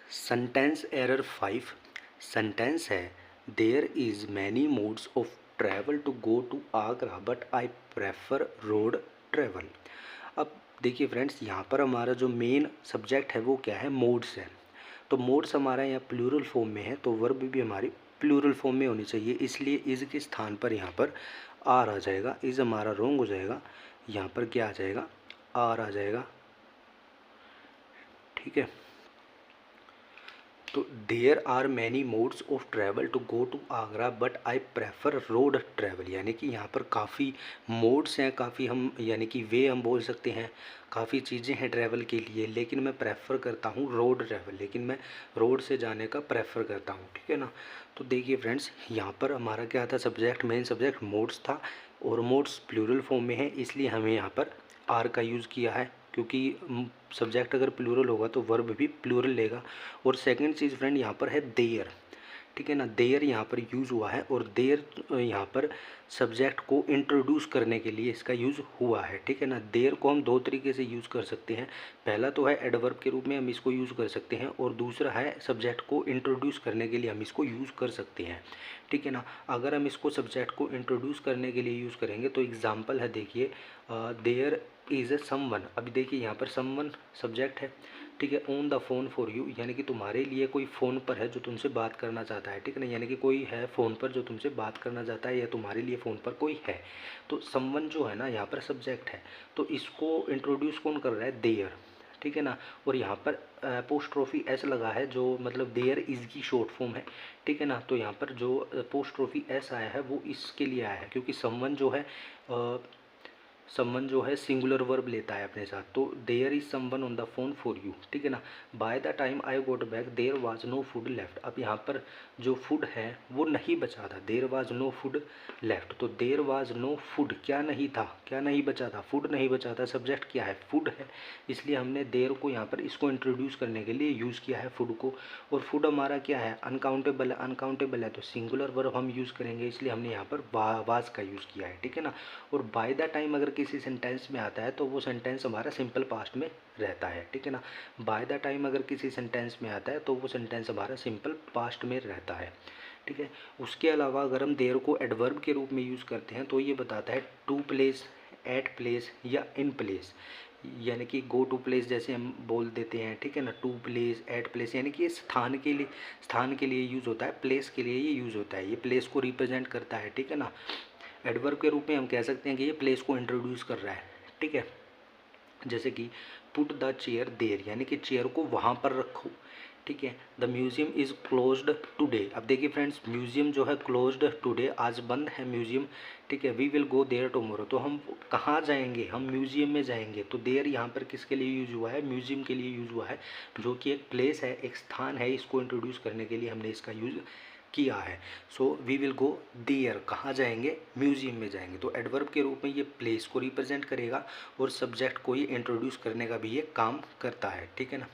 Sentence error 5 sentence है there is many modes of travel to go to Agra but I prefer road travel. अब देखिए friends, यहाँ पर हमारा जो मेन सब्जेक्ट है वो क्या है, मोड्स है। तो मोड्स हमारा यहाँ प्लूरल फॉर्म में है, तो वर्ब भी हमारी प्लूरल फॉर्म में होनी चाहिए, इसलिए इज़ के स्थान पर यहाँ पर आर आ जाएगा। इज़ हमारा रॉन्ग हो जाएगा, यहाँ पर क्या आ जाएगा, आर आ जाएगा। ठीक है, तो there are many modes of travel to go to Agra but I prefer road travel, यानी कि यहाँ पर काफ़ी मोड्स हैं, काफ़ी हम यानी कि वे हम बोल सकते हैं, काफ़ी चीज़ें हैं ट्रैवल के लिए, लेकिन मैं प्रेफर करता हूँ रोड ट्रैवल, लेकिन मैं रोड से जाने का प्रेफर करता हूँ। ठीक है ना। तो देखिए फ्रेंड्स, यहाँ पर हमारा क्या था, सब्जेक्ट, मेन सब्जेक्ट मोड्स था, और मोड्स प्लूरल फॉर्म में है, इसलिए हमें यहाँ पर आर का यूज़ किया है, क्योंकि सब्जेक्ट अगर प्लूरल होगा तो वर्ब भी प्लूरल लेगा। और सेकंड चीज़ फ्रेंड यहाँ पर है देयर। ठीक है ना, देयर यहाँ पर यूज़ हुआ है, और देयर यहाँ पर सब्जेक्ट को इंट्रोड्यूस करने के लिए इसका यूज़ हुआ है। ठीक है ना, देयर को हम दो तरीके से यूज़ कर सकते हैं। पहला तो है एडवर्ब के रूप में हम इसको यूज़ कर सकते हैं, और दूसरा है सब्जेक्ट को इंट्रोड्यूस करने के लिए हम इसको यूज़ कर सकते हैं। ठीक है ना, अगर हम इसको सब्जेक्ट को इंट्रोड्यूस करने के लिए यूज़ करेंगे तो एग्जाम्पल है, देखिए देयर इज़ ए समवन। अभी देखिए यहाँ पर समवन सब्जेक्ट है। ठीक है, on the phone for you, यानी कि तुम्हारे लिए कोई फ़ोन पर है जो तुमसे बात करना चाहता है। ठीक है ना, यानी कि कोई है फ़ोन पर जो तुमसे बात करना चाहता है, या तुम्हारे लिए फ़ोन पर कोई है। तो समवन जो है ना यहाँ पर सब्जेक्ट है, तो इसको इंट्रोड्यूस कौन कर रहा है, देयर। ठीक है ना, और यहाँ पर अपोस्ट्रोफी एस लगा है, जो मतलब देयर इज़ की शॉर्ट फॉर्म है। ठीक है ना, तो यहाँ पर जो अपोस्ट्रोफी एस आया है वो इसके लिए आया है, क्योंकि समवन जो है समवन जो है सिंगुलर वर्ब लेता है अपने साथ। तो there is someone on the phone for you. ठीक है ना, by the time I got back there was no food left. अब यहाँ पर जो फूड है वो नहीं बचा था, there was no food left. तो देयर वाज नो फूड, क्या नहीं था, क्या नहीं बचा था, फूड नहीं बचा था। सब्जेक्ट क्या है, फूड है, इसलिए हमने देयर को यहाँ पर इसको इंट्रोड्यूस करने के लिए यूज़ किया है, फूड को। और फूड हमारा क्या है, अनकाउंटेबल है, अनकाउंटेबल है तो सिंगुलर वर्ब हम यूज़ करेंगे, इसलिए हमने यहाँ पर वाज का यूज़ किया है। ठीक है ना, और बाय द टाइम अगर किसी सेंटेंस में आता है तो वो सेंटेंस हमारा सिंपल पास्ट में रहता है। ठीक है ना, बाय द टाइम अगर किसी सेंटेंस में आता है तो वो सेंटेंस हमारा सिंपल पास्ट में रहता है। ठीक है, उसके अलावा अगर हम देयर को एडवर्ब के रूप में यूज़ करते हैं तो ये बताता है टू प्लेस, एट प्लेस या इन प्लेस, यानी कि गो टू प्लेस जैसे हम बोल देते हैं। ठीक है ना, टू प्लेस, एट प्लेस, यानी कि ये स्थान के लिए यूज़ होता है, प्लेस के लिए ये यूज़ होता है, ये प्लेस को रिप्रेजेंट करता है। ठीक है ना, एडवर्ब के रूप में हम कह सकते हैं कि ये प्लेस को इंट्रोड्यूस कर रहा है। ठीक है, जैसे कि पुट द चेयर देयर, यानी कि चेयर को वहाँ पर रखो। ठीक है, the museum is closed today. अब देखिए फ्रेंड्स, म्यूज़ियम जो है क्लोज्ड टुडे, आज बंद है म्यूज़ियम। ठीक है, we will go there tomorrow, तो हम कहाँ जाएंगे, हम म्यूज़ियम में जाएंगे। तो देयर यहाँ पर किसके लिए यूज़ हुआ है, म्यूज़ियम के लिए यूज़ हुआ है, जो कि एक प्लेस है, एक स्थान है, इसको इंट्रोड्यूस करने के लिए हमने इसका यूज़ किया है। So we will go there, कहाँ जाएंगे, म्यूज़ियम में जाएंगे। तो एडवर्ब के रूप में ये प्लेस को रिप्रेजेंट करेगा, और सब्जेक्ट को ये इंट्रोड्यूस करने का भी ये काम करता है। ठीक है ना।